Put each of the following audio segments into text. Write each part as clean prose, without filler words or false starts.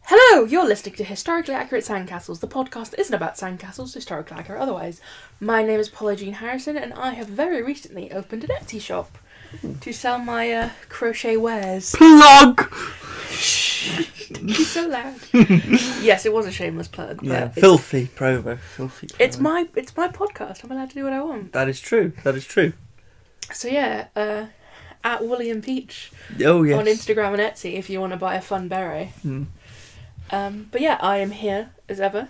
Hello, you're listening to Historically Accurate Sandcastles, the podcast that isn't about sandcastles, historically accurate otherwise. My name is Paula Jean Harrison, and I have very recently opened an Etsy shop to sell my crochet wares. Plug! He's so loud. Yes, it was a shameless plug. But Yeah, filthy promo. Filthy promo. It's my podcast. I'm allowed to do what I want. That is true. So yeah, at William Peach Oh, yes. on Instagram and Etsy if you want to buy a fun beret. But yeah, I am here, as ever,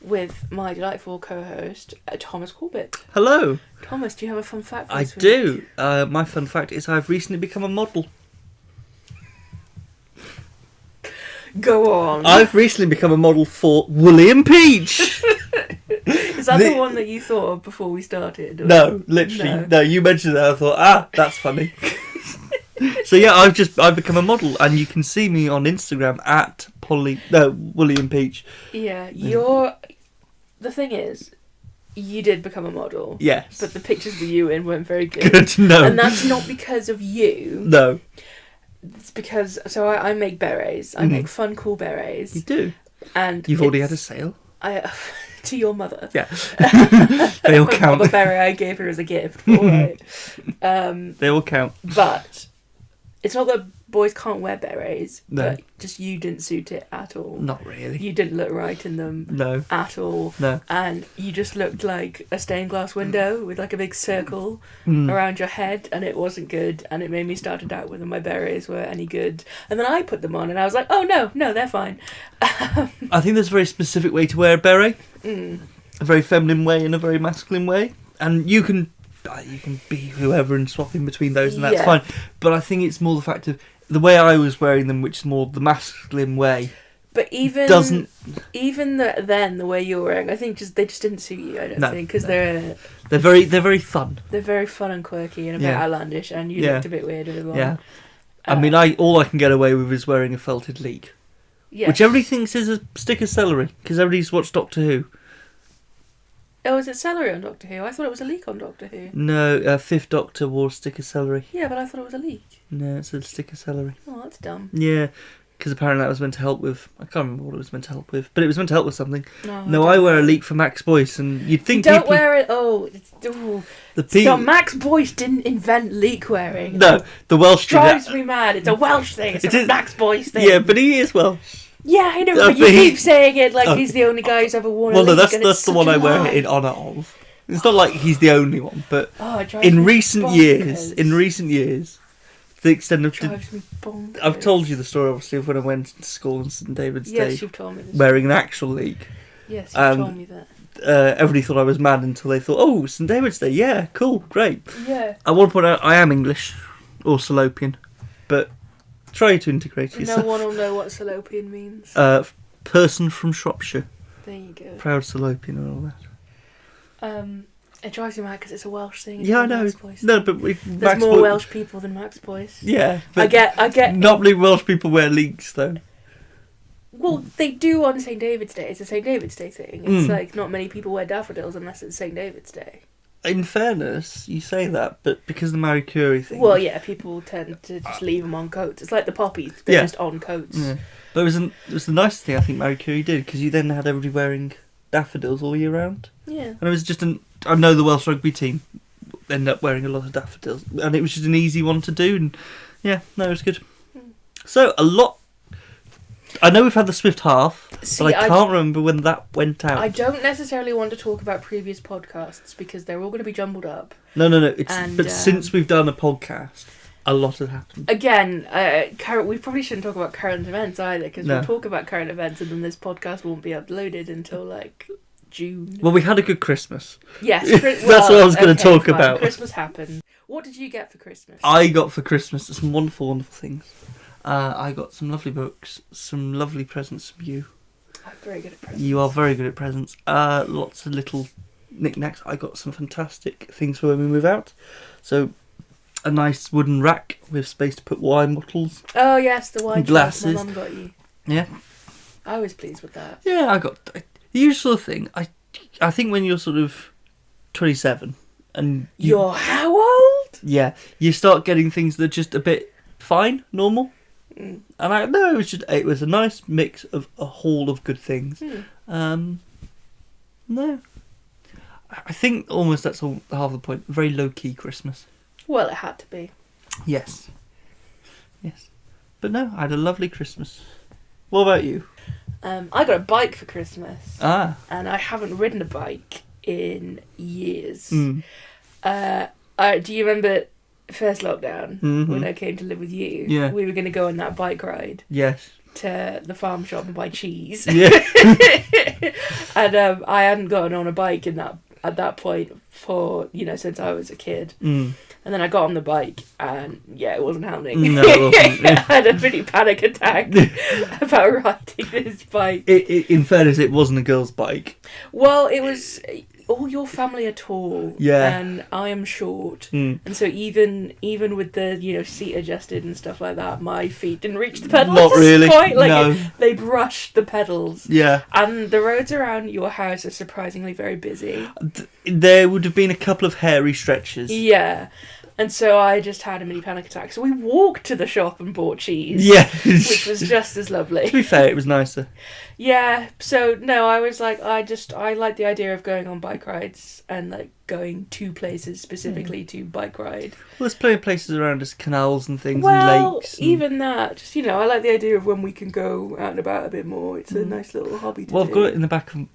with my delightful co-host, Thomas Corbett. Hello. Thomas, do you have a fun fact for I us? do. My fun fact is I've recently become a model. Go on. I've recently become a model for William Peach. Is that the one that you thought of before we started? Or? No, literally. No, you mentioned that. I thought, that's funny. So yeah, I've become a model, and you can see me on Instagram at William Peach. Yeah, the thing is, you did become a model. Yes. But the pictures with you in weren't very good. Good, no. And that's not because of you. No. It's because, I make berets. I make fun, cool berets. You do. And you've already had a sale. To your mother. Yeah. They all count. The beret I gave her as a gift. All right. They all count. But it's not that boys can't wear berets, No. but just you didn't suit it at all. Not really. You didn't look right in them. No. At all. No. And you just looked like a stained glass window with like a big circle around your head, and it wasn't good, and it made me start to doubt whether my berets were any good. And then I put them on and I was like, oh no, they're fine. I think there's a very specific way to wear a beret. A very feminine way and a very masculine way. And you can be whoever and swap in between those, and that's fine. But I think it's more the fact of the way I was wearing them, which is more the masculine way. But even the way you were wearing, I think they just didn't suit you. I don't think, because they're very fun. They're very fun and quirky and a bit outlandish, and you looked a bit weird with them. Yeah. I mean, all I can get away with is wearing a felted leek, which everybody thinks is a stick of celery because everybody's watched Doctor Who. Oh, is it celery on Doctor Who? I thought it was a leek on Doctor Who. No, Fifth Doctor wore a stick of celery. Yeah, but I thought it was a leek. No, it's a stick of celery. Oh, that's dumb. Yeah, because apparently that was meant to help with... I can't remember what it was meant to help with, but it was meant to help with something. No, I wear a leek for Max Boyce, and you'd think you don't wear it... Max Boyce didn't invent leek wearing. No, the Welsh... drives me mad. It's a Welsh thing. It's a Max Boyce thing. Yeah, but he is Welsh. Yeah, I know, but you keep saying it like he's the only guy who's ever worn a leek. Well, no, that's the one I wear in honour of. It's not like he's the only one, but in recent years, the extent of... I've told you the story, obviously, of when I went to school on St David's Day. Yes, you've told me this. Wearing an actual leek. Yes, you've told me that. Everybody thought I was mad until they thought, oh, St David's Day, yeah, cool, great. Yeah. At one point, I am English, or Salopian, but try to integrate yourself. No one will know what Salopian means. Person from Shropshire. There you go. Proud Salopian and all that. It drives you mad because it's a Welsh thing. Yeah, I know. No, but there's more Welsh people than Max Boyce. Yeah, but I get. Not many Welsh people wear leeks though. Well, they do on St David's Day. It's a St David's Day thing. It's like not many people wear daffodils unless it's St David's Day. In fairness, you say that, but because of the Marie Curie thing. Well, yeah, people tend to just leave them on coats. It's like the poppies; they're just on coats. Yeah. But it was the nicest thing I think Marie Curie did, because you then had everybody wearing daffodils all year round. Yeah. And it was just I know the Welsh rugby team ended up wearing a lot of daffodils, and it was just an easy one to do, and it was good. So, I know we've had the Swift half, but I can't remember when that went out. I don't necessarily want to talk about previous podcasts, because they're all going to be jumbled up. No. But since we've done a podcast, a lot has happened. Again, we probably shouldn't talk about current events either, because we'll talk about current events and then this podcast won't be uploaded until June. Well, we had a good Christmas. Yes. That's what I was going to talk about. Christmas happened. What did you get for Christmas? I got for Christmas some wonderful, wonderful things. I got some lovely books, some lovely presents from you. I'm very good at presents. You are very good at presents. Lots of little knickknacks. I got some fantastic things for when we move out. So, a nice wooden rack with space to put wine bottles. Oh yes, the wine glasses. My mum got you. Yeah. I was pleased with that. Yeah, I got the usual thing. I think when you're sort of 27 and you're how old? Yeah, you start getting things that are just a bit fine, normal. And it was a nice mix of a haul of good things. No. I think almost that's all half the point. Very low-key Christmas. Well, it had to be. Yes. But no, I had a lovely Christmas. What about you? I got a bike for Christmas. And I haven't ridden a bike in years. Mm. Do you remember first lockdown when I came to live with you? Yeah. We were going to go on that bike ride. Yes. To the farm shop and buy cheese. Yeah. And I hadn't gotten on a bike at that point for, since I was a kid. And then I got on the bike and, it wasn't happening. No, it wasn't. I had a pretty panic attack about riding this bike. In fairness, it wasn't a girl's bike. Well, it was... All your family are tall, and I am short, and so even with the seat adjusted and stuff like that, my feet didn't reach the pedals. Not really. No. They brushed the pedals. Yeah. And the roads around your house are surprisingly very busy. There would have been a couple of hairy stretches. Yeah. And so I just had a mini panic attack. So we walked to the shop and bought cheese. Yeah. Which was just as lovely. To be fair, it was nicer. Yeah. So, no, I was like, I like the idea of going on bike rides and, like, going to places specifically to bike ride. Well, there's plenty of places around us, canals and things and lakes. And... even that. Just, I like the idea of when we can go out and about a bit more. It's a nice little hobby to do. Well, I've got it in the back of...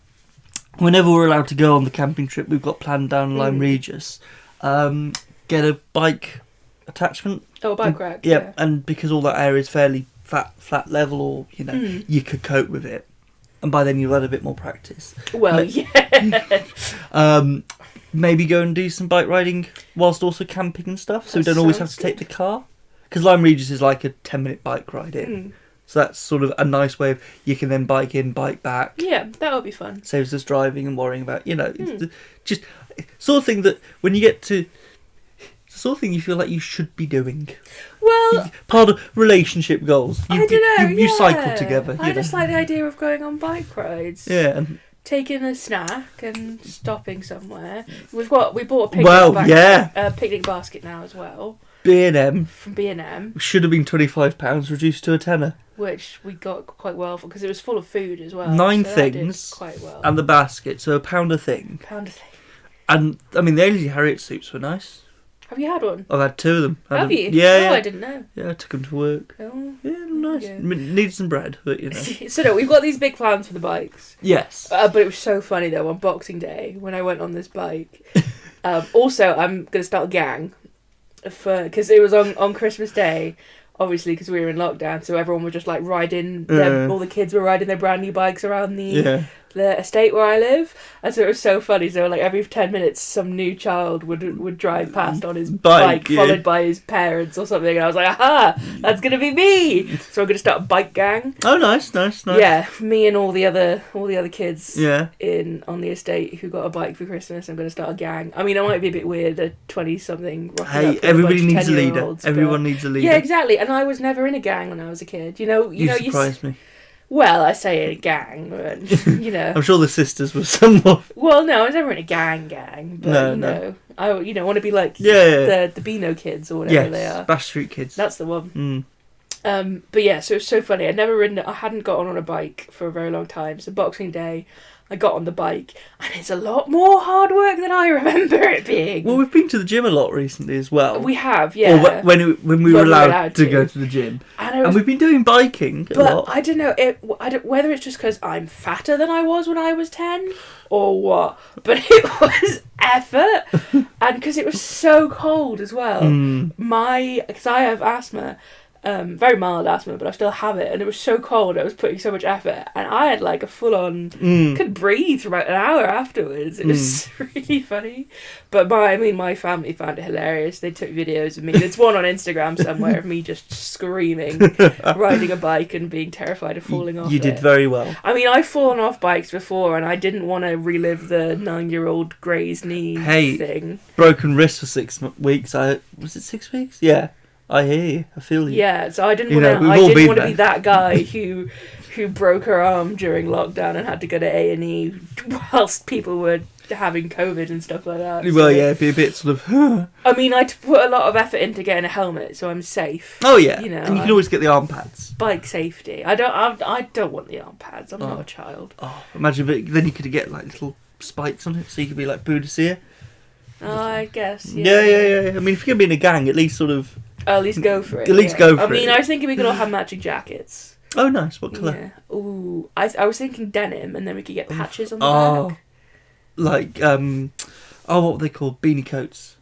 Whenever we're allowed to go on the camping trip we've got planned down Lyme Regis, get a bike attachment. Oh, a bike rack. Yeah, and because all that area is fairly flat level, or you could cope with it, and by then you've had a bit more practice. Well, maybe go and do some bike riding whilst also camping and stuff, so we don't always have to take the car. Because Lyme Regis is like a 10-minute bike ride in. So that's sort of a nice way of you can then bike in, bike back. Yeah, that would be fun. Saves us driving and worrying about just sort of thing that when you get to. Sort of thing you feel like you should be doing. Well, part of relationship goals. I don't know. You cycle together. I just like the idea of going on bike rides. Yeah, and taking a snack and stopping somewhere. We bought a picnic basket now as well. B&M from B&M should have been £25 reduced to a tenner. Which we got quite well for because it was full of food as well. 9 so things, quite well. And the basket, so £1 a thing. And I mean, the Ainsley Harriet soups were nice. Have you had one? I've had 2 of them. Have you? Yeah. I didn't know. Yeah, I took them to work. Oh, yeah, nice. Yeah. Needed some bread, but So no, we've got these big plans for the bikes. Yes. But it was so funny though on Boxing Day when I went on this bike. Also, I'm going to start a gang because it was on Christmas Day. Obviously, because we were in lockdown, so everyone was just like riding. All the kids were riding their brand new bikes around the estate where I live, and so it was so funny. So like every 10 minutes, some new child would drive past on his bike followed by his parents or something. And I was like, aha, that's gonna be me. So I'm gonna start a bike gang. Oh, nice. Yeah, me and all the other kids. Yeah. On the estate who got a bike for Christmas. I'm gonna start a gang. I mean, it might be a bit weird, a 20-something. Hey, everybody needs a leader. Everyone needs a leader. Yeah, exactly. And I was never in a gang when I was a kid. You surprised me. Well, I say a gang, but, I'm sure the sisters were somewhat... Well, no, I was never in a gang, but, no. I want to be like the Beano kids or whatever they are. Bash Street Kids. That's the one. But yeah, so it was so funny. I hadn't gotten on a bike for a very long time, so Boxing Day, I got on the bike, and it's a lot more hard work than I remember it being. Well, we've been to the gym a lot recently as well. We have, yeah. Or when we were allowed to go to the gym. And we've been doing biking a lot. I don't know whether it's just because I'm fatter than I was when I was 10 or what, but it was effort. And because it was so cold as well. Because I have asthma. Very mild asthma, but I still have it, and it was so cold. I was putting so much effort, and I had like a full-on couldn't breathe for about an hour afterwards. It was really funny, but my family found it hilarious. They took videos of me. There's one on Instagram somewhere of me just screaming, riding a bike and being terrified of falling off. You did very well. I mean, I've fallen off bikes before, and I didn't want to relive the 9-year-old grazed knee thing. Broken wrist for 6 weeks. Was it 6 weeks? Yeah. I hear you. I feel you. Yeah, so I didn't want to be that guy who broke her arm during lockdown and had to go to A&E whilst people were having COVID and stuff like that. Well, so. yeah, it'd be a bit sort of... I mean, I put a lot of effort into getting a helmet, so I'm safe. Oh, yeah. You know, and you can always get the arm pads. Bike safety. I don't want the arm pads. I'm not a child. Oh, imagine, but then you could get, like, little spikes on it, so you could be like Boudicca. Oh, I guess, yeah. Yeah. I mean, if you're going to be in a gang, at least sort of... At least go for it. At least go for it. I mean, I was thinking we could all have matching jackets. Oh, nice. What colour? Yeah. Ooh. I was thinking denim, and then we could get patches on the back. Like, what were they called? Beanie coats.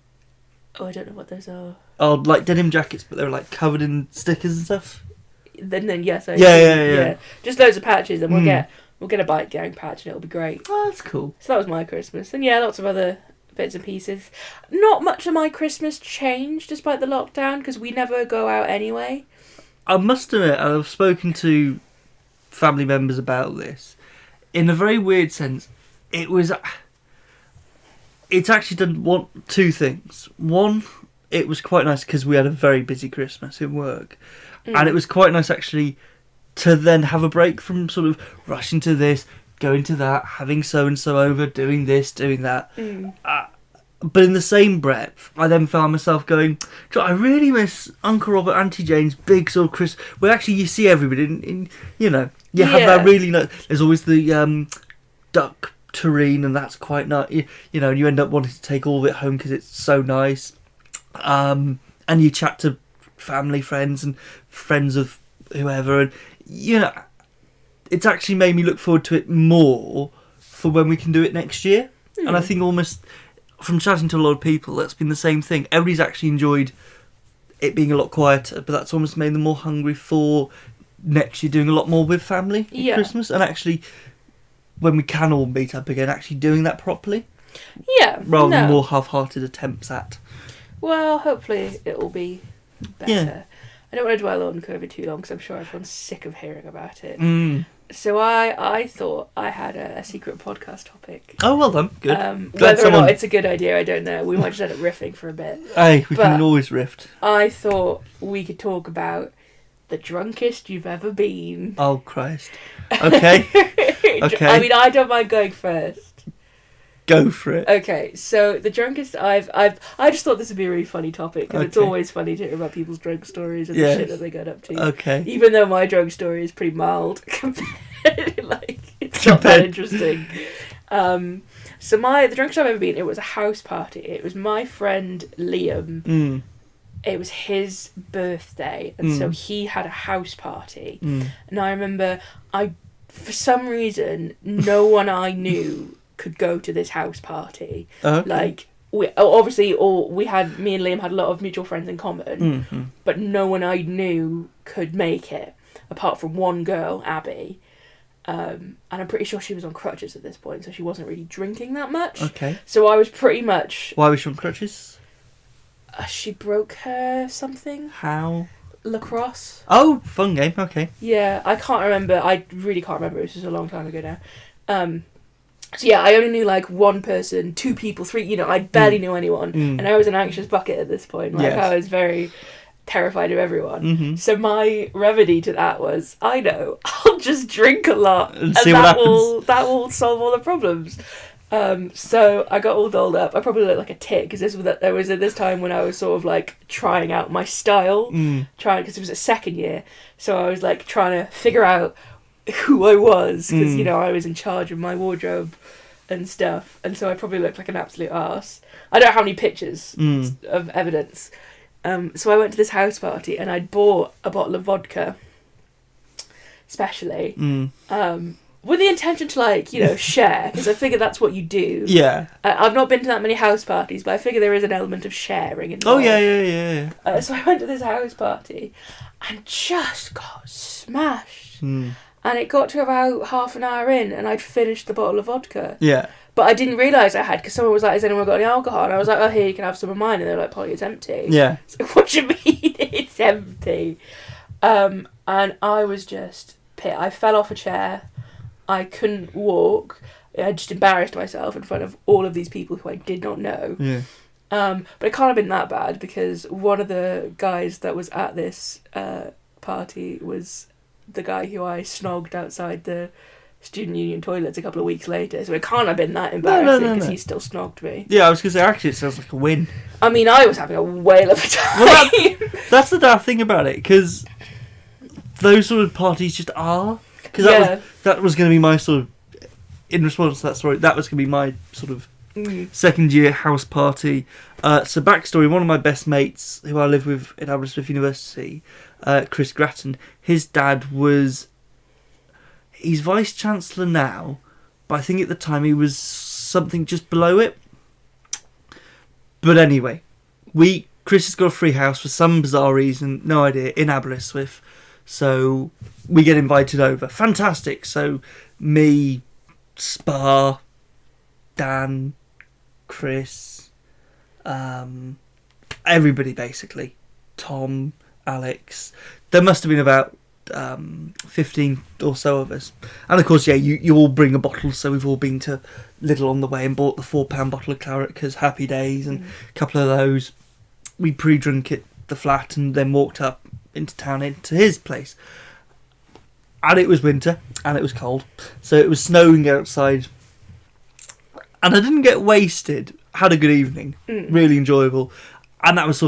Oh, I don't know what those are. Oh, like denim jackets, but they were, like, covered in stickers and stuff? Then yes, Yeah. Just loads of patches, and we'll get a bike gang patch, and it'll be great. Oh, that's cool. So that was my Christmas. And yeah, lots of other bits and pieces. Not much of my Christmas changed despite the lockdown, because we never go out anyway. I must admit, I've spoken to family members about this. In a very weird sense, it's actually done two things. One, it was quite nice because we had a very busy Christmas in work. And it was quite nice actually to then have a break from sort of rushing to this, going to that, having so-and-so over, doing this, doing that. But in the same breath, I then found myself going, I really miss Uncle Robert, Auntie Jane's big sort of Christmas, where actually you see everybody in you know, you have that really nice, there's always the duck terrine, and that's quite nice, you know, and you end up wanting to take all of it home because it's so nice. And you chat to family, friends, and friends of whoever, and, you know, it's actually made me look forward to it more for when we can do it next year. And I think almost from chatting to a lot of people, that's been the same thing. Everybody's actually enjoyed it being a lot quieter, but that's almost made them more hungry for next year doing a lot more with family at Christmas, and actually when we can all meet up again, actually doing that properly. Yeah. Rather than more half-hearted attempts at. Well, hopefully it will be better. Yeah. I don't want to dwell on COVID too long because I'm sure everyone's sick of hearing about it. So I thought I had a secret podcast topic. Oh, well done. Good. Whether or not it's a good idea, I don't know. We might just end up riffing for a bit. Hey, we can always riff. I thought we could talk about the drunkest you've ever been. Oh, Christ. Okay. Okay. I mean, I don't mind going first. Go for it. Okay, so the drunkest I just thought this would be a really funny topic, because it's always funny to hear about people's drunk stories and the shit that they got up to. Okay. Even though my drunk story is pretty mild compared, like, it's not that interesting. So the drunkest I've ever been, it was a house party. It was my friend Liam. It was his birthday, and so he had a house party. And I remember, for some reason, no one I knew could go to this house party. Like, me and Liam had a lot of mutual friends in common, but no one I knew could make it, apart from one girl, Abby. And I'm pretty sure she was on crutches at this point, so she wasn't really drinking that much. Okay. So I was pretty much... Why was she on crutches? She broke her something. How? Lacrosse. Oh, fun game. Okay. Yeah, I can't remember. I really can't remember. This was a long time ago now. So yeah, I only knew like one person, two people, three, you know, I barely knew anyone. And I was an anxious bucket at this point. Like, I was very terrified of everyone. So my remedy to that was, I know, I'll just drink a lot and see what happens. That will solve all the problems. So I got all dolled up. I probably looked like a tit, because there was at this time when I was sort of like trying out my style, because it was a second year. So I was like trying to figure out who I was, because you know, I was in charge of my wardrobe and stuff, and so I probably looked like an absolute arse. I don't have any pictures of evidence. So I went to this house party, and I'd bought a bottle of vodka, especially, with the intention to, like, you know, share, because I figure that's what you do. Yeah. I've not been to that many house parties, but I figure there is an element of sharing involved. Oh, yeah. So I went to this house party and just got smashed. And it got to about half an hour in, and I'd finished the bottle of vodka. Yeah. But I didn't realise I had, because someone was like, has anyone got any alcohol? And I was like, oh, here, you can have some of mine. And they're like, Polly, it's empty. Yeah. So what do you mean it's empty? And I was just pissed. I fell off a chair. I couldn't walk. I just embarrassed myself in front of all of these people who I did not know. Yeah. But it can't have been that bad, because one of the guys that was at this party was the guy who I snogged outside the student union toilets a couple of weeks later, so it can't have been that embarrassing because he still snogged me. Yeah, I was going to say, actually, it sounds like a win. I mean, I was having a whale of a time. Well, that's the daft thing about it, because those sort of parties just are. Because that was going to be my sort of, in response to that story, that was going to be my sort of second year house party. So backstory, one of my best mates who I live with at Aberystwyth University, Chris Grattan, his dad he's vice chancellor now, but I think at the time he was something just below it. But anyway, Chris has got a free house for some bizarre reason, no idea, in Aberystwyth. So we get invited over. Fantastic. So me, Spa, Dan, Chris, everybody basically, Tom, Alex. There must have been about 15 or so of us. And of course, you all bring a bottle, so we've all been to Lidl on the way and bought the £4 bottle of claret because happy days, and a couple of those. We pre-drunk at the flat and then walked up into town into his place. And it was winter and it was cold, so it was snowing outside. And I didn't get wasted. Had a good evening, really enjoyable. And that was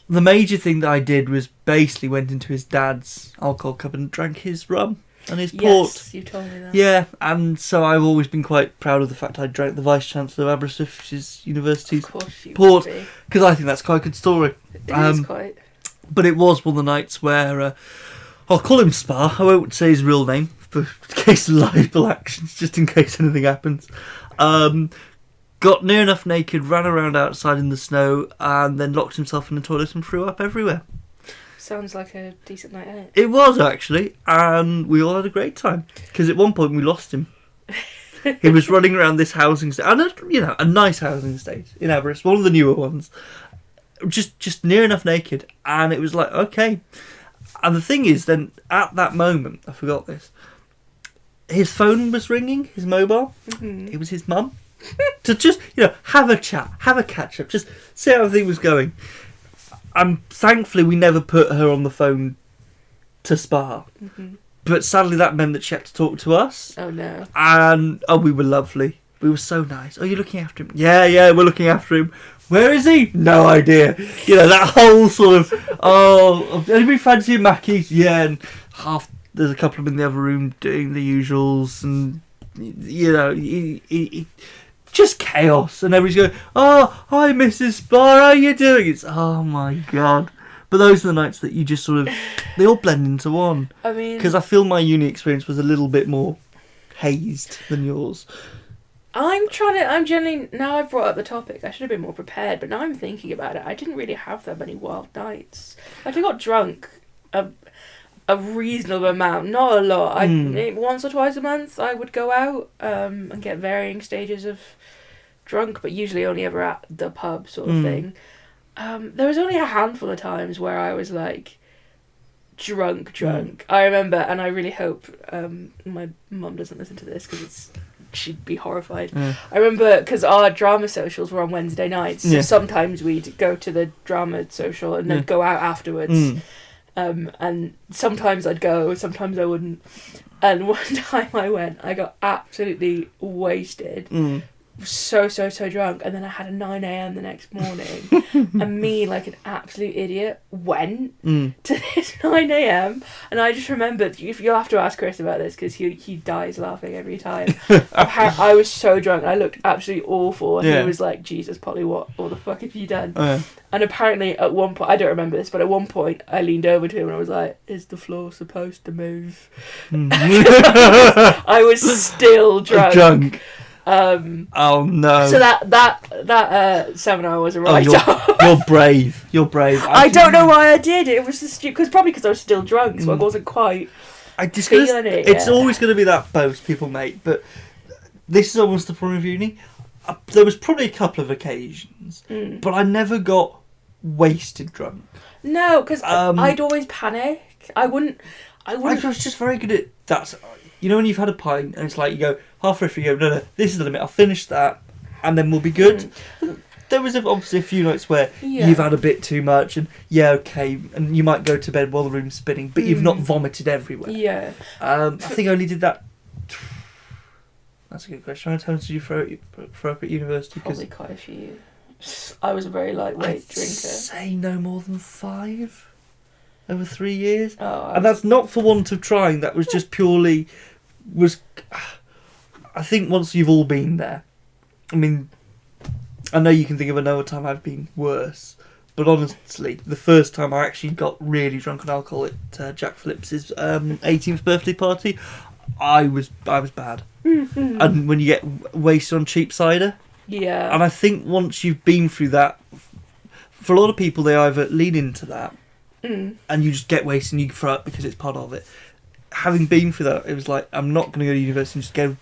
the major thing that I did was basically went into his dad's alcohol cupboard and drank his rum and his port. Yes, you told me that. Yeah, and so I've always been quite proud of the fact I drank the Vice Chancellor of Aberystwyth University's port, because I think that's quite a good story. It is quite. But it was one of the nights where, I'll call him Spa, I won't say his real name, for in case of liable actions, just in case anything happens. Got near enough naked, ran around outside in the snow, and then locked himself in the toilet and threw up everywhere. Sounds like a decent night out. It was, actually, and we all had a great time, because at one point we lost him. He was running around this housing estate, and a nice housing estate in Aberystwyth, one of the newer ones, just near enough naked, and it was like, okay. And the thing is, then, at that moment, I forgot this, his phone was ringing, his mobile. It was his mum. To just, have a chat, have a catch up, just see how everything was going. And thankfully we never put her on the phone to Spa. But sadly that meant that she had to talk to us. Oh no. And we were lovely. We were so nice. Oh, you're looking after him? Yeah, we're looking after him. Where is he? No idea. That whole sort of, anybody fancy Mackie's? Yeah, and there's a couple of them in the other room doing the usuals, and just chaos, and everybody's going, oh, hi Mrs. Spa, how you doing? It's, oh my god. But those are the nights that you just sort of, they all blend into one. I mean, because I feel my uni experience was a little bit more hazed than yours. I'm generally, now I've brought up the topic, I should have been more prepared, but now I'm thinking about it, I didn't really have that many wild nights. Like, I got drunk a reasonable amount, not a lot. Once or twice a month I would go out and get varying stages of drunk, but usually only ever at the pub sort of thing. There was only a handful of times where I was like drunk. I remember, and I really hope my mum doesn't listen to this because she'd be horrified. I remember, because our drama socials were on Wednesday nights, so sometimes we'd go to the drama social and then go out afterwards. And sometimes I'd go, sometimes I wouldn't. And one time I went, I got absolutely wasted. So drunk. And then I had a 9 a.m. the next morning. And me, like an absolute idiot, went to this 9 a.m. And I just remembered, you'll have to ask Chris about this because he dies laughing every time. I was so drunk and I looked absolutely awful. And he was like, Jesus, Polly, what the fuck have you done? And apparently at one point, I don't remember this, but at one point I leaned over to him and I was like, is the floor supposed to move? I was still drunk. Oh no! So that seminar was a write-off. You're brave. I don't know why I did it. It was just because I was still drunk, so I wasn't quite feeling it. It's always going to be that boast people make, but this is almost the point of uni. There was probably a couple of occasions, but I never got wasted drunk. No, because I'd always panic. I wouldn't. I was just very good at that. When you've had a pint and it's like you go halfway through, you go, no, this is the limit. I'll finish that, and then we'll be good. there was obviously a few nights where you've had a bit too much, and okay, and you might go to bed while the room's spinning, but you've not vomited everywhere. Yeah. I think I only did that. That's a good question. How many times did you throw up at university? Probably quite a few. I was a very lightweight drinker. Say no more than 5 over 3 years. Oh, and that's not for want of trying. That was just purely I think once you've all been there. I mean, I know you can think of another time I've been worse, but honestly, the first time I actually got really drunk on alcohol at Jack Phillips's 18th birthday party, I was bad. Mm-hmm. And when you get wasted on cheap cider. Yeah. And I think once you've been through that, for a lot of people, they either lean into that and you just get wasted and you throw up because it's part of it. Having been through that, it was like, I'm not going to go to university and just go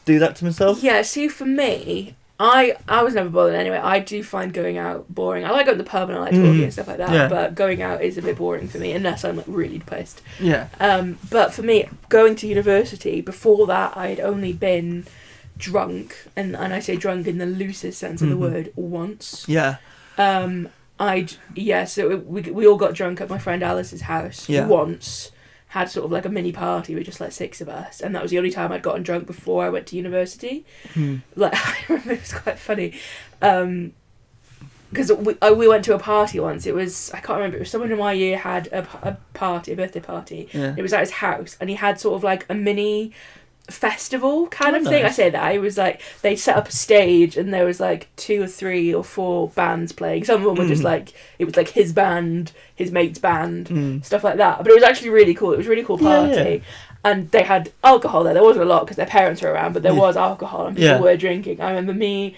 do that to myself. Yeah, see, for me, I was never bothered anyway. I do find going out boring. I like going to the pub and I like talking and stuff like that, but going out is a bit boring for me unless I'm like really depressed. Yeah. But for me, going to university, before that I'd only been drunk, and I say drunk in the loosest sense of the word, once. Yeah. So we all got drunk at my friend Alice's house once. Had sort of like a mini party with just like 6 of us, and that was the only time I'd gotten drunk before I went to university. Like, I remember it was quite funny, because we went to a party once. It was, I can't remember, it was someone in my year had a birthday party. It was at his house, and he had sort of like a mini festival kind of thing. I say that, it was like they set up a stage and there was like 2 or 3 or 4 bands playing. Some of them were just like, it was like his band, his mate's band, stuff like that, but it was actually really cool. It was a really cool party. And they had alcohol there. There wasn't a lot because their parents were around, but there was alcohol and people were drinking. I remember me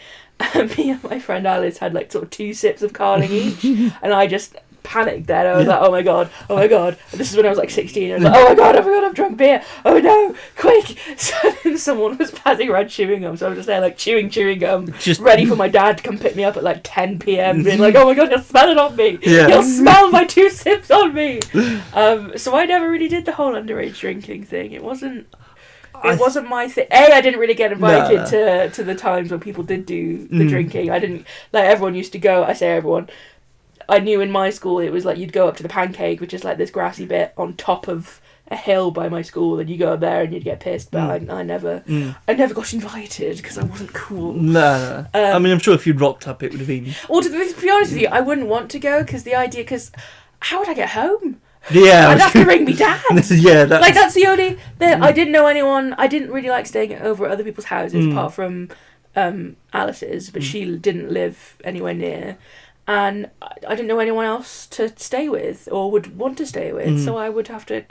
and my friend Alice had like sort of 2 sips of Carling each, and I just panicked then. I was like, oh my god. And this is when I was like 16. I was like, oh my god, I've drunk beer. Oh no, quick. So then someone was passing around chewing gum, so I was just there like chewing gum, just ready for my dad to come pick me up at like 10 p.m. being like, oh my god, you'll smell it on me. You'll smell my 2 sips on me. So I never really did the whole underage drinking thing. It wasn't my thing. I didn't really get invited to the times when people did do the drinking. I didn't, like, everyone used to go. I say everyone, I knew in my school it was like you'd go up to the Pancake, which is like this grassy bit on top of a hill by my school, and you go up there and you'd get pissed. But I never got invited because I wasn't cool. No. I mean, I'm sure if you'd rocked up, it would have been. Well, to be honest with you, I wouldn't want to go because how would I get home? Yeah, I'd have to ring me dad. That's the only. I didn't know anyone. I didn't really like staying over at other people's houses apart from Alice's, but she didn't live anywhere near. And I didn't know anyone else to stay with or would want to stay with, so I would have to.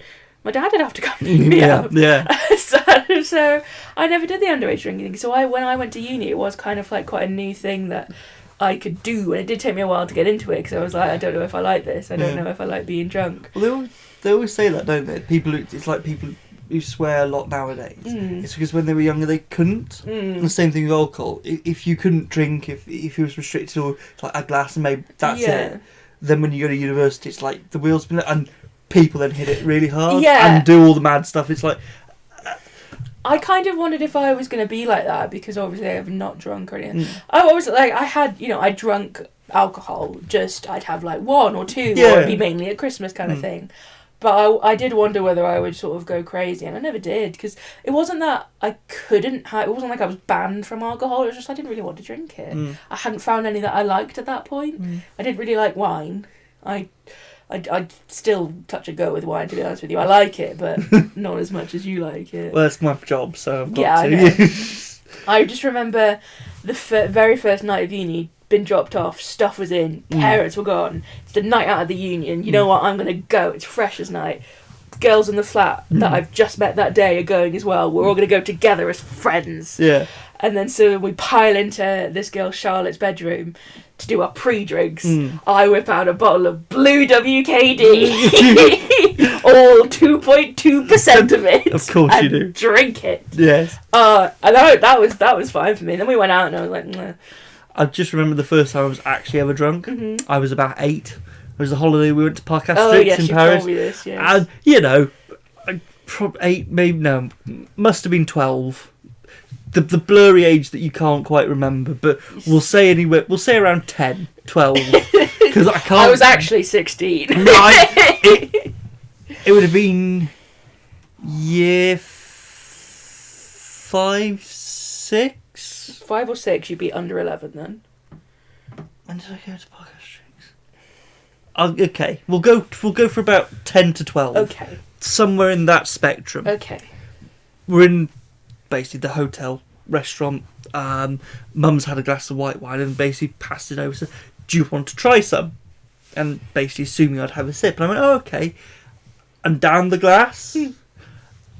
My dad would have to come pick me up. Yeah. So I never did the underage drinking thing. So when I went to uni, it was kind of like quite a new thing that I could do, and it did take me a while to get into it because I was like, I don't know if I like this. I don't know if I like being drunk. Well, they always say that, don't they? It's like people who swear a lot nowadays. It's because when they were younger they couldn't. And the same thing with alcohol. If you couldn't drink, if it was restricted or like a glass and maybe that's it, then when you go to university it's like the wheels spin and people then hit it really hard and do all the mad stuff. It's like I kind of wondered if I was going to be like that because obviously I've not drunk or anything. I was like, I drank alcohol, just I'd have like 1 or 2 or it'd be mainly at Christmas kind of thing. But I did wonder whether I would sort of go crazy, and I never did, because it wasn't that I couldn't have, it wasn't like I was banned from alcohol, it was just I didn't really want to drink it. I hadn't found any that I liked at that point. I didn't really like wine. I'd still touch and go with wine, to be honest with you. I like it, but not as much as you like it. Well, it's my job, so I've got to. I just remember the very first night of uni, been dropped off, stuff was in, parents were gone, it's the night out of the union, you know what, I'm going to go, it's fresh as night. Girls in the flat that I've just met that day are going as well, we're all going to go together as friends. And then so we pile into this girl Charlotte's bedroom to do our pre-drinks. I whip out a bottle of Blue WKD, all 2.2% of it. Of course you do. Drink it. Yes. And that was fine for me. Then we went out and I was like, nah. I just remember the first time I was actually ever drunk. I was about 8. It was a holiday. We went to Parc Astérix in Paris. Told me this, yes. And, 8, maybe, no, must have been 12. the blurry age that you can't quite remember, but we'll say around 10, 12, because I can't. I was actually 16. No, it would have been year 5, 6. 5 or 6, you'd be under 11 then. When did I go to Parker Strings? Okay, we'll go for about 10 to 12. Okay. Somewhere in that spectrum. Okay. We're in basically the hotel restaurant. Mum's had a glass of white wine and basically passed it over. So, do you want to try some? And basically assuming I'd have a sip. And I went, oh, okay. And down the glass.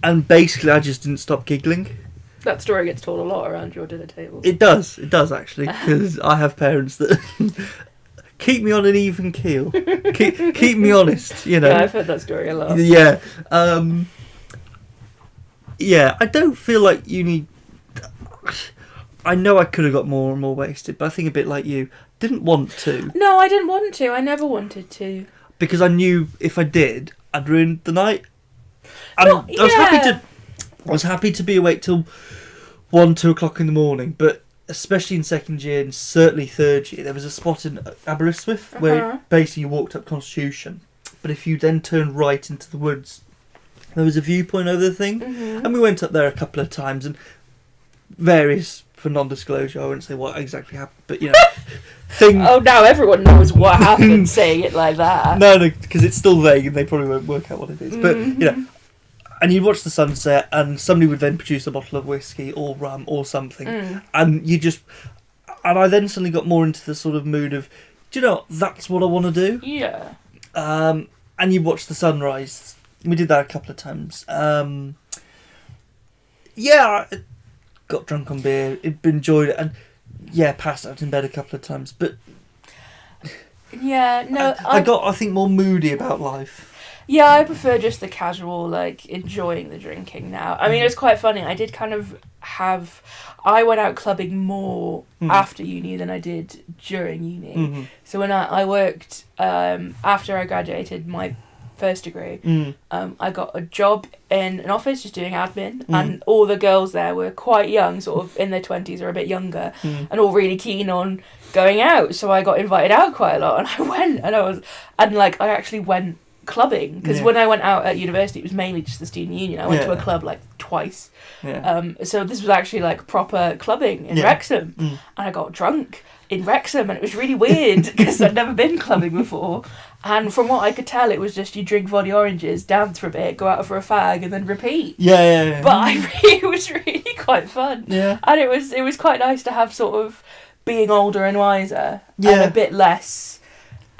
And basically I just didn't stop giggling. That story gets told a lot around your dinner table. It does actually, because I have parents that keep me on an even keel, keep me honest, you know. Yeah, I've heard that story a lot. Yeah, yeah. I don't feel like you need. I know I could have got more and more wasted, but I think a bit like you, didn't want to. No, I didn't want to. I never wanted to. Because I knew if I did, I'd ruin the night. And Well, yeah. I was happy to be awake till 1, 2 o'clock in the morning, but especially in second year and certainly third year, there was a spot in Aberystwyth where basically you walked up Constitution, but if you then turned right into the woods, there was a viewpoint over the thing, and we went up there a couple of times, and various, for non-disclosure, I won't say what exactly happened, but you know, things. Oh, now everyone knows what happened saying it like that. No, because it's still vague and they probably won't work out what it is, but you know. And you'd watch the sunset, and somebody would then produce a bottle of whiskey or rum or something, and I then suddenly got more into the sort of mood of, do you know, that's what I want to do. Yeah. And you watch the sunrise. We did that a couple of times. Yeah, I got drunk on beer, enjoyed it, and yeah, passed out in bed a couple of times. But yeah, no, I got, I think, more moody about life. Yeah, I prefer just the casual, like, enjoying the drinking now. I mean, it was quite funny. I did kind of I went out clubbing more after uni than I did during uni. So when I worked, after I graduated my first degree, I got a job in an office just doing admin, and all the girls there were quite young, sort of in their 20s or a bit younger, and all really keen on going out. So I got invited out quite a lot, and I went, and I actually went clubbing, because when I went out at university, it was mainly just the student union. I went to a club like twice. So this was actually like proper clubbing in Wrexham, and I got drunk in Wrexham, and it was really weird because I'd never been clubbing before. And from what I could tell, it was just you drink vodka oranges, dance for a bit, go out for a fag, and then repeat. But it was really quite fun. And it was quite nice to have sort of being older and wiser, and a bit less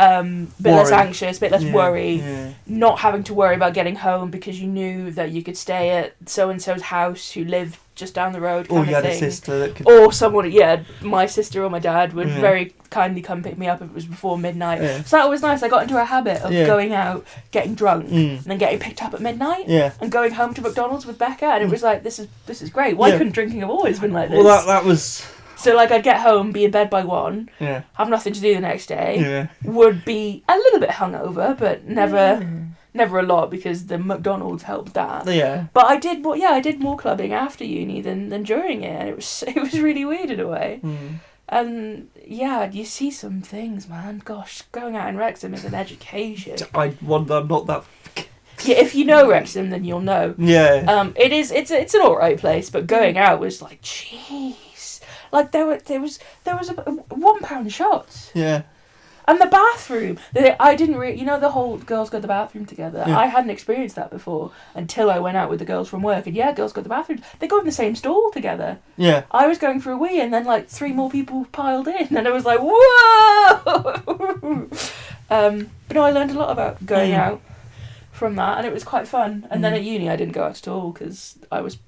less anxious, a bit less worry, not having to worry about getting home because you knew that you could stay at so-and-so's house who lived just down the road kind or you of had thing. a sister that could... Or someone, my sister or my dad would very kindly come pick me up if it was before midnight. So that was nice. I got into a habit of going out, getting drunk, and then getting picked up at midnight, and going home to McDonald's with Becca, and it was like, this is great. Why couldn't drinking have always been like this? Well, that was... So, like, I'd get home, be in bed by 1, have nothing to do the next day, would be a little bit hungover, but never a lot, because the McDonald's helped that. But I did more clubbing after uni than during it, and it was really weird in a way. And, you see some things, man. Gosh, going out in Wrexham is an education. I wonder, I'm not that... Yeah, if you know Wrexham, then you'll know. It's an alright place, but going out was like, jeez. Like, there was a £1 shots. And the bathroom. I didn't really... the whole girls go to the bathroom together. I hadn't experienced that before until I went out with the girls from work. And girls go to the bathroom. They go in the same stall together. I was going for a wee, and then, like, 3 more people piled in. And I was like, whoa! But no, I learned a lot about going out from that. And it was quite fun. And then at uni, I didn't go out at all because I was...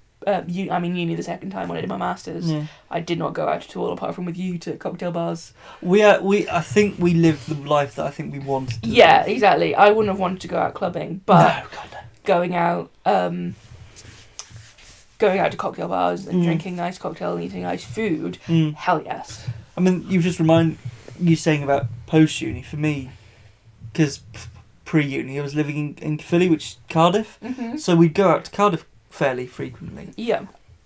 uni the second time when I did my masters. I did not go out at all, apart from with you, to cocktail bars. I think we lived the life that I think we wanted to live. Exactly. I wouldn't have wanted to go out clubbing, but going out to cocktail bars and drinking nice cocktail and eating nice food, hell yes. I mean, you just remind you saying about post-uni, for me, because pre-uni I was living in Philly, which is Cardiff, so we'd go out to Cardiff fairly frequently.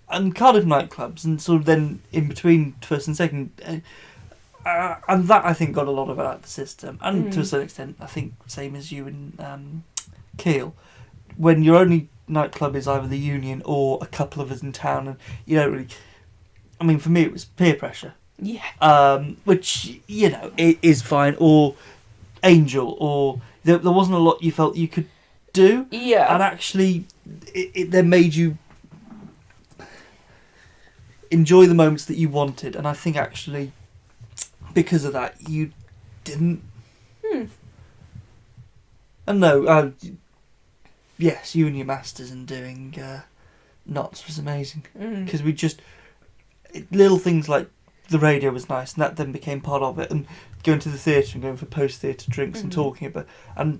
and Cardiff nightclubs, and sort of then in between first and second, and that I think got a lot of it out of the system, and to a certain extent, I think same as you in Kiel, when your only nightclub is either the Union or a couple of us in town, and you don't really. I mean, for me, it was peer pressure. Yeah. Which it is fine, or Angel, or there wasn't a lot you felt you could do. Yeah. And actually, it then made you enjoy the moments that you wanted, and I think actually because of that you didn't. And no, yes, you and your masters and doing knots was amazing because we just little things like the radio was nice, and that then became part of it, and going to the theatre and going for post-theatre drinks and talking about, and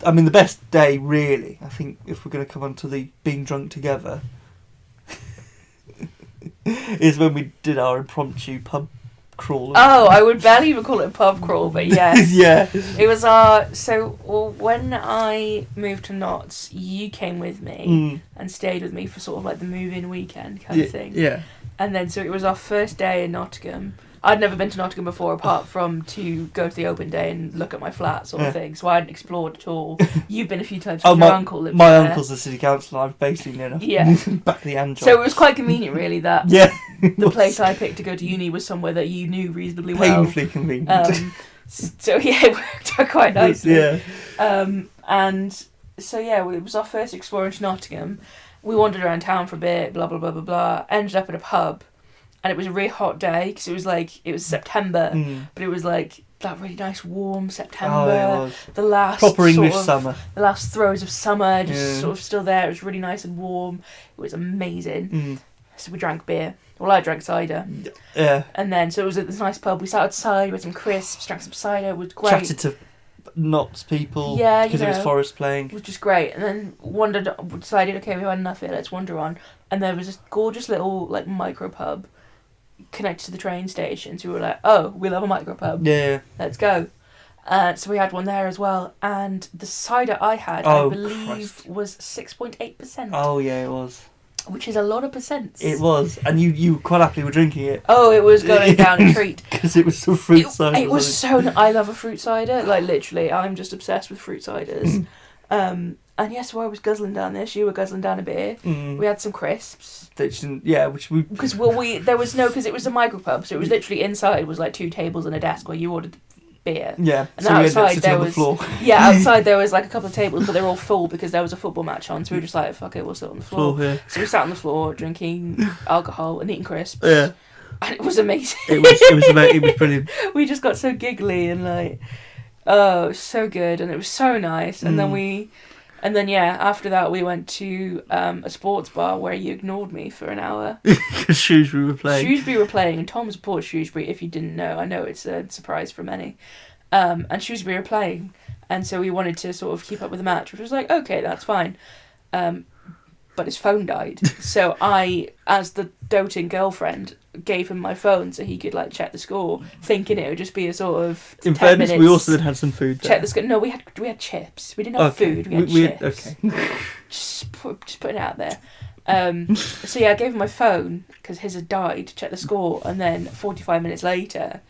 I mean the best day really, I think, if we're going to come on to the being drunk together is when we did our impromptu pub crawl. Oh, I would barely even call it a pub crawl, but yes. Yeah. It was when I moved to Notts, you came with me and stayed with me for sort of like the move-in weekend kind of thing. Yeah. And then so it was our first day in Nottingham. I'd never been to Nottingham before, apart from to go to the open day and look at my flat sort of thing. So I hadn't explored at all. You've been a few times because your uncle lives my there. uncle's the city councillor. I'm basically near enough. Yeah. Back of the hand job. So it was quite convenient, really, that the place I picked to go to uni was somewhere that you knew reasonably well. Painfully convenient. So yeah, it worked out quite nicely. Yeah. And so yeah, it was our first exploring to Nottingham. We wandered around town for a bit, blah blah blah blah blah. Ended up at a pub. And it was a really hot day because it was September, but it was like that really nice warm September. Oh, it was. The last proper English summer. The last throes of summer, just sort of still there. It was really nice and warm. It was amazing. So we drank beer. Well, I drank cider. Yeah. And then so it was at this nice pub. We sat outside with some crisps, drank some cider. It was great. Chatted to Notts people. Yeah, because it was Forest playing. It was just great. And then decided, okay, we've had enough here. Let's wander on. And there was this gorgeous little like micro pub connected to the train station, so we were like, oh, we love a micropub. Yeah. Let's go. So we had one there as well, and the cider I had, I believe, was 6.8%. Oh yeah, it was. Which is a lot of percents. It was, and you quite happily were drinking it. Oh, it was going down a treat. Because it was some fruit cider. It was I love a fruit cider, like literally, I'm just obsessed with fruit ciders. And yes, while I was guzzling down this, you were guzzling down a beer. We had some crisps. Which we... Because because it was a micropub, so it was literally inside was like 2 tables and a desk where you ordered beer. Yeah, and so outside there was... on the floor. Yeah, outside there was like a couple of tables, but they're all full because there was a football match on, so we were just like, fuck it, we'll sit on the floor. Yeah. So we sat on the floor drinking alcohol and eating crisps. Yeah. And it was amazing. It was amazing. It was brilliant. We just got so giggly and like... Oh, so good, and it was so nice. And then after that we went to a sports bar where you ignored me for an hour. Because Shrewsbury were playing. Shrewsbury were playing, and Tom supports Shrewsbury, if you didn't know. I know it's a surprise for many. And Shrewsbury were playing, and so we wanted to sort of keep up with the match, which was like, okay, that's fine. But his phone died. So I, as the doting girlfriend, gave him my phone so he could like check the score, thinking it would just be a sort of In 10 fairness, minutes. we also then had some food there. Check the score. No, we had chips. We didn't have food. We had chips. Okay. Just putting it out there. So yeah, I gave him my phone because his had died to check the score, and then 45 minutes later,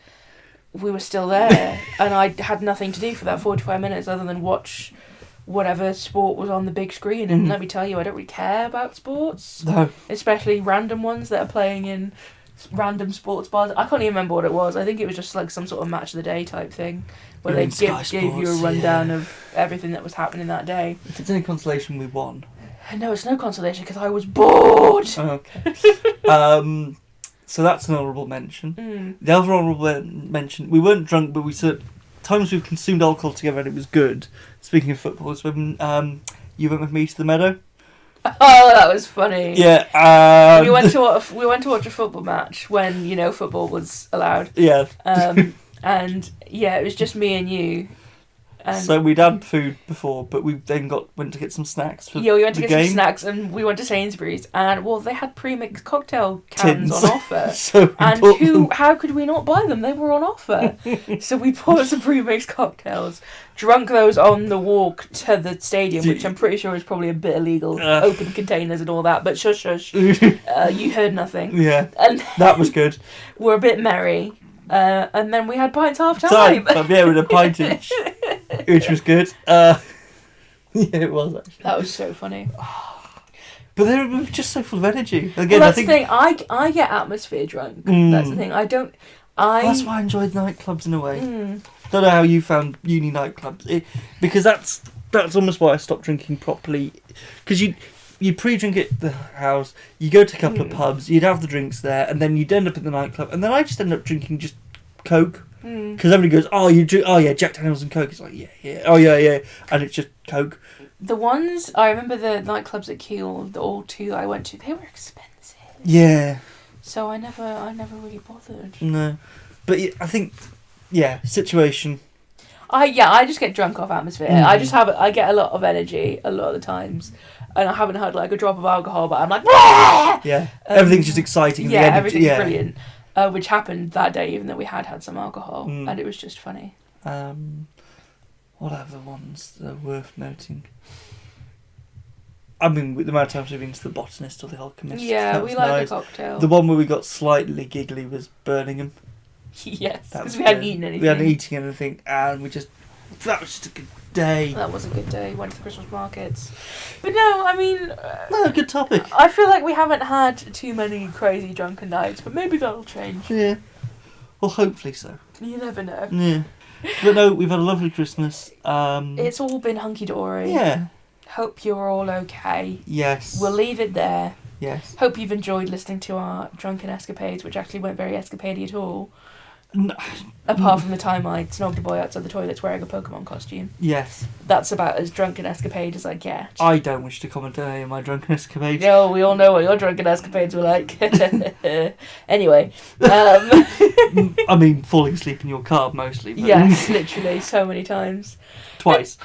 we were still there, and I had nothing to do for that 45 minutes other than watch whatever sport was on the big screen. And let me tell you, I don't really care about sports. No. Especially random ones that are playing in random sports bars. I can't even remember what it was. I think it was just like some sort of match of the day type thing where they gave you a rundown of everything that was happening that day. If it's any consolation, we won. No, it's no consolation because I was bored. Oh, okay. So that's an honourable mention. The other honourable mention, we weren't drunk, but we said times we've consumed alcohol together and it was good. Speaking of football, is when you went with me to the meadow. Oh, that was funny. Yeah. We went to watch a football match when football was allowed. Yeah. And yeah, it was just me and you. So we'd had food before, but we then went to get some snacks for we went to the get game. some snacks, and we went to Sainsbury's, and they had pre-mixed cocktail cans Tins. on offer. So How could we not buy them? They were on offer. So we bought some pre-mixed cocktails, drunk those on the walk to the stadium, which I'm pretty sure is probably a bit illegal, open containers and all that, but shush. You heard nothing. Yeah, and that was good. We're a bit merry. And then we had pints half time. Yeah, with a pint each, which was good. Yeah, it was actually. That was so funny. But they were just so full of energy. Again, Well, that's the thing. I get atmosphere drunk. That's the thing. That's why I enjoyed nightclubs in a way. Don't know how you found uni nightclubs, because that's almost why I stopped drinking properly. Because you pre-drink at the house, you go to a couple of pubs, you'd have the drinks there, and then you'd end up at the nightclub, and then I just end up drinking just Coke. Because everybody goes, Jack Daniels and Coke. It's like, yeah, and it's just Coke. The ones, I remember the nightclubs at Keele, all two that I went to, they were expensive. Yeah. So I never really bothered. No. But I think, situation. I just get drunk off atmosphere. I get a lot of energy a lot of the times. And I haven't had like a drop of alcohol, but I'm like, Wah! Yeah. Everything's just exciting. Yeah, everything's brilliant. Which happened that day, even though we had some alcohol. And it was just funny. What other ones that are worth noting? I mean, with the amount of times we've been to the Botanist or the Alchemist. Yeah, we like the cocktail. The one where we got slightly giggly was Birmingham. Yes, because we hadn't eaten anything. We hadn't eaten anything, and that was just a good day. That was a good day. Went to the Christmas markets. But no, I mean... good topic. I feel like we haven't had too many crazy drunken nights, but maybe that'll change. Yeah. Well, hopefully so. You never know. Yeah. But no, we've had a lovely Christmas. It's all been hunky-dory. Yeah. Hope you're all okay. Yes. We'll leave it there. Yes. Hope you've enjoyed listening to our drunken escapades, which actually weren't very escapade-y at all. No. Apart from the time I snogged a boy outside the toilets wearing a Pokemon costume. Yes. That's about as drunken escapade as I get. I don't wish to comment on any of my drunken escapades. No, we all know what your drunken escapades were like. Anyway. I mean, falling asleep in your car mostly. But... Yes, literally, so many times. Twice.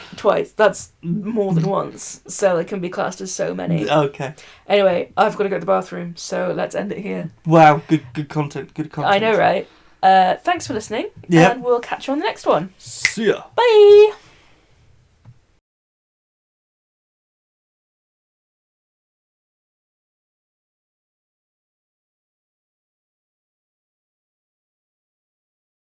That's more than once. So it can be classed as so many. Okay. Anyway, I've got to go to the bathroom, so let's end it here. Wow, good content. I know, right? Thanks for listening, and we'll catch you on the next one. See ya. Bye!